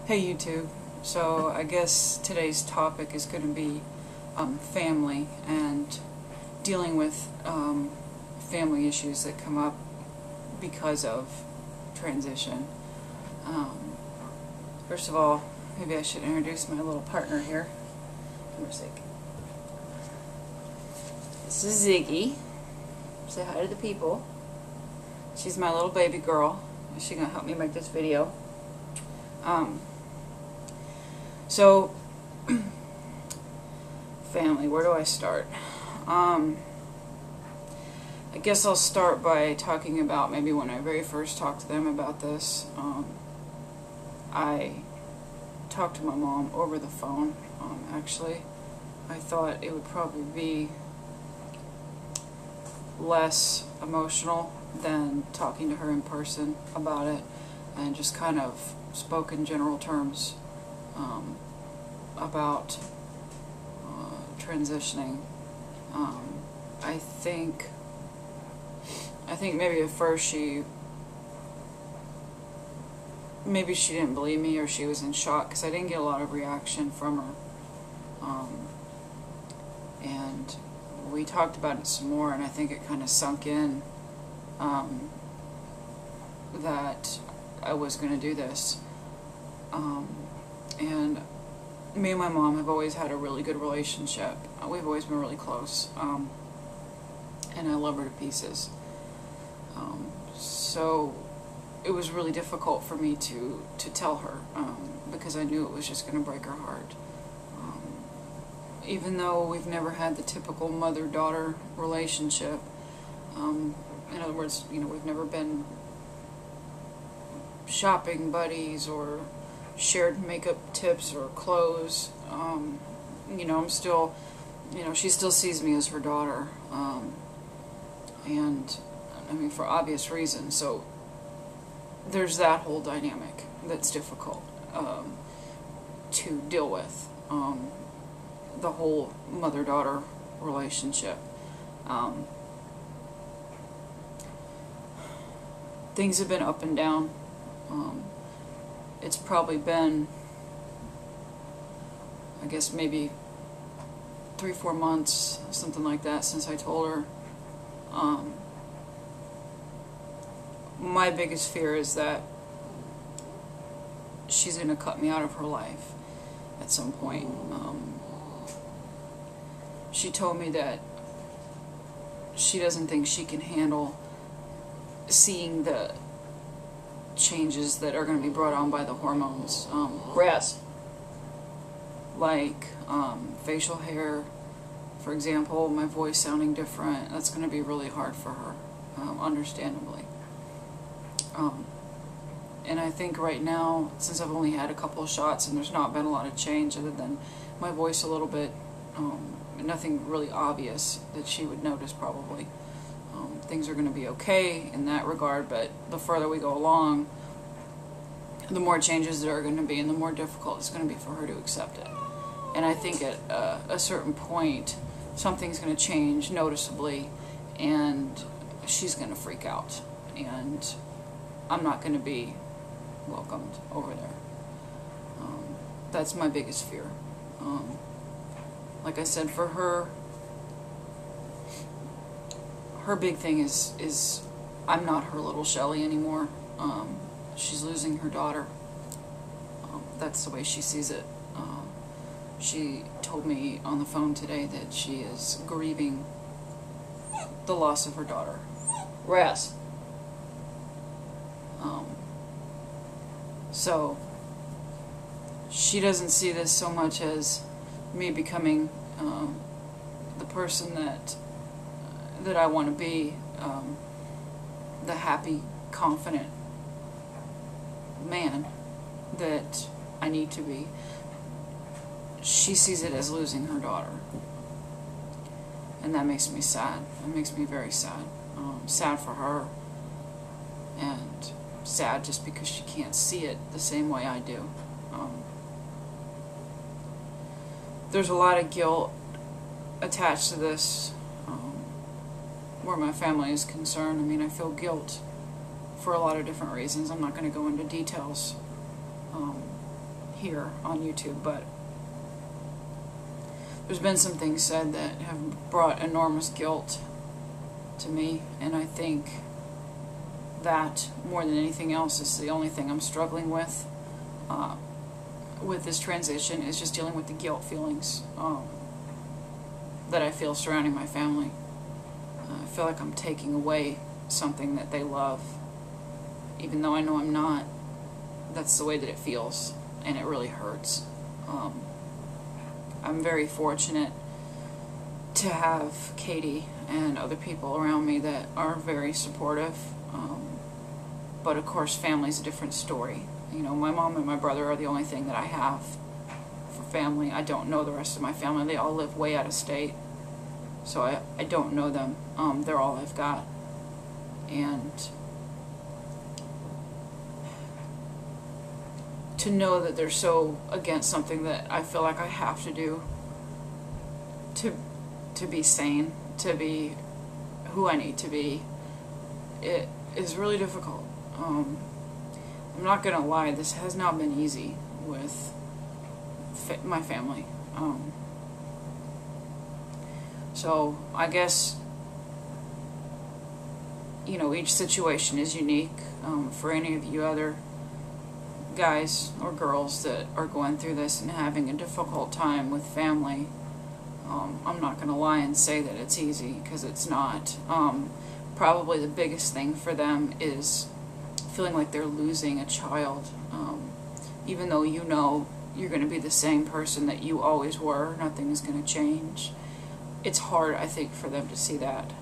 Hey YouTube. So I guess today's topic is going to be family and dealing with family issues that come up because of transition. First of all, maybe I should introduce my little partner here. Give me a sec. This is Ziggy. Say hi to the people. She's my little baby girl. She's going to help me make this video. So, family, where do I start? I guess I'll start by talking about maybe when I very first talked to them about this. I talked to my mom over the phone, actually. I thought it would probably be less emotional than talking to her in person about it, and just kind of spoke in general terms about transitioning. I think maybe at first maybe she didn't believe me, or she was in shock because I didn't get a lot of reaction from her. And we talked about it some more, and I think it kind of sunk in that I was going to do this. And me and my mom have always had a really good relationship. We've always been really close, and I love her to pieces. So it was really difficult for me to tell her, because I knew it was just going to break her heart. Even though we've never had the typical mother-daughter relationship, in other words, we've never been shopping buddies or shared makeup tips or clothes. I'm still, she still sees me as her daughter, and I mean, for obvious reasons. So there's that whole dynamic that's difficult to deal with, the whole mother-daughter relationship. Things have been up and down. It's probably been, I guess, maybe 3-4 months, something like that, since I told her. My biggest fear is that she's going to cut me out of her life at some point. She told me that she doesn't think she can handle seeing the changes that are going to be brought on by the hormones. Like facial hair, for example, my voice sounding different. That's going to be really hard for her, understandably. And I think right now, since I've only had a couple of shots and there's not been a lot of change other than my voice a little bit, nothing really obvious that she would notice probably. Things are going to be okay in that regard, but the further we go along, the more changes there are going to be, and the more difficult it's going to be for her to accept it. And I think at a certain point, something's going to change noticeably, and she's going to freak out, and I'm not going to be welcomed over there. That's my biggest fear. Like I said, for her, her big thing is I'm not her little Shelly anymore. She's losing her daughter. That's the way she sees it. She told me on the phone today that she is grieving the loss of her daughter. Raz. So she doesn't see this so much as me becoming the person that I want to be, the happy, confident man that I need to be. She sees it as losing her daughter, and that makes me sad. It makes me very sad. Sad for her, and sad just because she can't see it the same way I do. There's a lot of guilt attached to this, where my family is concerned. I mean, I feel guilt for a lot of different reasons. I'm not going to go into details. here on YouTube, but there's been some things said that have brought enormous guilt to me, and I think that more than anything else is the only thing I'm struggling with this transition, is just dealing with the guilt feelings that I feel surrounding my family. I feel like I'm taking away something that they love, even though I know I'm not. That's the way that it feels, and it really hurts. I'm very fortunate to have Katie and other people around me that are very supportive, but of course family's a different story. You know, my mom and my brother are the only thing that I have for family. I don't know the rest of my family. They all live way out of state, so I don't know them. They're all I've got. And to know that they're so against something that I feel like I have to do to be sane, to be who I need to be, it is really difficult. I'm not gonna lie, this has not been easy with my family. So I guess, you know, each situation is unique. For any of you other guys or girls that are going through this and having a difficult time with family, I'm not going to lie and say that it's easy, because it's not. Probably the biggest thing for them is feeling like they're losing a child. Even though you know you're going to be the same person that you always were, nothing is going to change. It's hard, I think, for them to see that.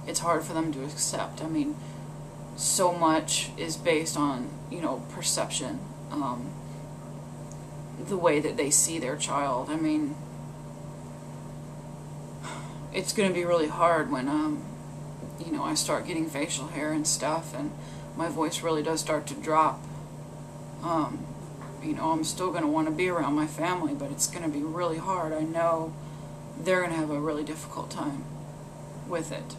It's hard for them to accept. I mean, so much is based on, you know, perception, the way that they see their child. I mean, it's going to be really hard when, you know, I start getting facial hair and stuff, and my voice really does start to drop. You know, I'm still going to want to be around my family, but it's going to be really hard. I know they're going to have a really difficult time with it.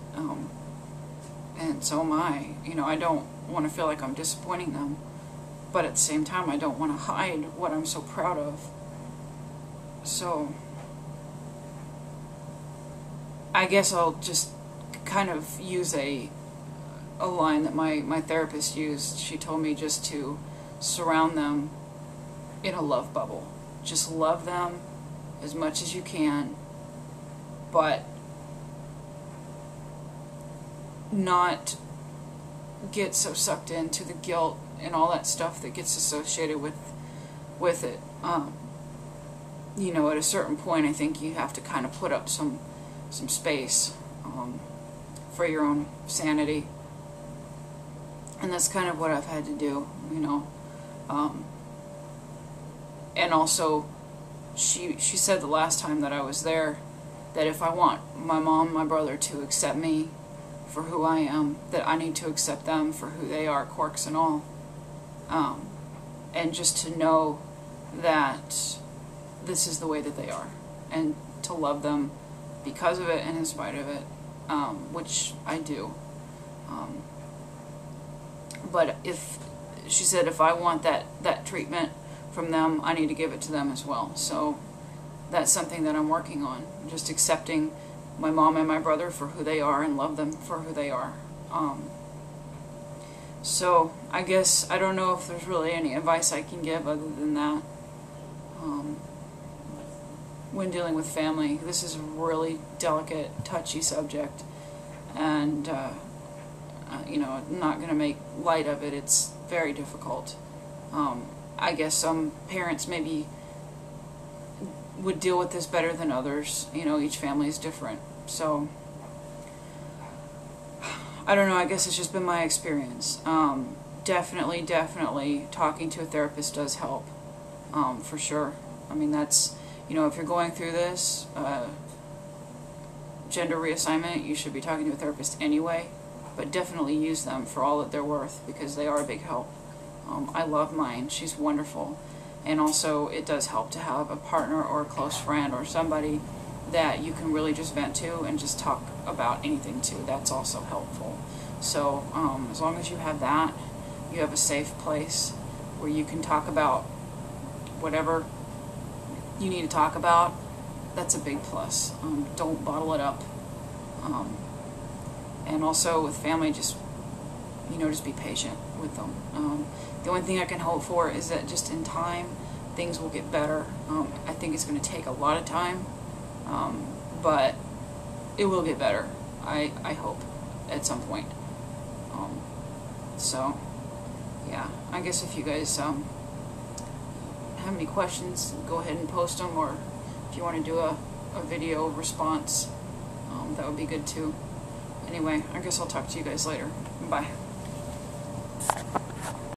And so am I. You know, I don't want to feel like I'm disappointing them, but at the same time, I don't want to hide what I'm so proud of. So I guess I'll just kind of use a line that my therapist used. She told me just to surround them in a love bubble. Just love them as much as you can, but not get so sucked into the guilt and all that stuff that gets associated with it. You know, at a certain point, I think you have to kind of put up some space for your own sanity, and that's kind of what I've had to do, you know. And also, she said the last time that I was there that if I want my mom and my brother to accept me for who I am, that I need to accept them for who they are, quirks and all. And just to know that this is the way that they are, and to love them because of it and in spite of it, which I do. But if she said if I want that treatment from them, I need to give it to them as well. So that's something that I'm working on, just accepting my mom and my brother for who they are and love them for who they are. So I guess I don't know if there's really any advice I can give other than that. When dealing with family, this is a really delicate, touchy subject, and you know, I'm not going to make light of it. It's very difficult. I guess some parents maybe would deal with this better than others. You know, each family is different. So I don't know, I guess it's just been my experience. Definitely talking to a therapist does help, for sure. I mean, that's, you know, if you're going through this gender reassignment, you should be talking to a therapist anyway, but definitely use them for all that they're worth, because they are a big help. I love mine. She's wonderful. And also, it does help to have a partner or a close friend or somebody that you can really just vent to and just talk about anything to. That's also helpful. So, as long as you have that, you have a safe place where you can talk about whatever you need to talk about, that's a big plus. Don't bottle it up. And also with family, just be patient with them. The only thing I can hope for is that just in time, things will get better. I think it's going to take a lot of time, but it will get better. I hope at some point. So, yeah, I guess if you guys have any questions, go ahead and post them, or if you want to do a video response, that would be good too. Anyway, I guess I'll talk to you guys later. Bye.